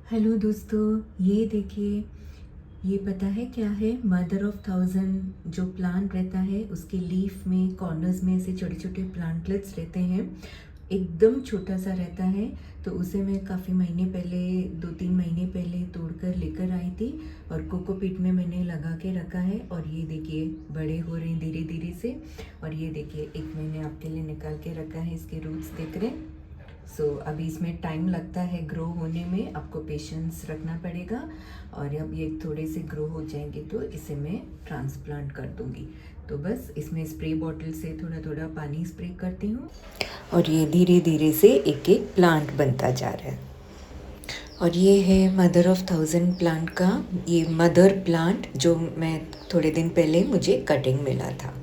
Hello दोस्तों, ये देखिए, ये पता है क्या है? मदर ऑफ थाउजेंड जो प्लांट रहता है उसके लीफ में कॉर्नर्स में ऐसे छोटे छोटे प्लांटलेट्स रहते हैं। एकदम छोटा सा रहता है। तो उसे मैं काफ़ी महीने पहले, 2-3 महीने पहले तोड़ कर लेकर आई थी और कोकोपीट में मैंने लगा के रखा है। और ये देखिए बड़े हो रहे हैं धीरे धीरे से। और ये देखिए एक मैंने आपके लिए निकाल के रखा है, इसके रूट्स देख रहे हैं। अभी इसमें टाइम लगता है ग्रो होने में, आपको पेशेंस रखना पड़ेगा। और अब ये थोड़े से ग्रो हो जाएंगे तो इसे मैं ट्रांसप्लांट कर दूंगी। तो बस इसमें स्प्रे बॉटल से थोड़ा थोड़ा पानी स्प्रे करती हूँ और ये धीरे धीरे से एक एक प्लांट बनता जा रहा है। और ये है मदर ऑफ थाउजेंड प्लांट का ये मदर प्लांट जो मैं थोड़े दिन पहले मुझे कटिंग मिला था।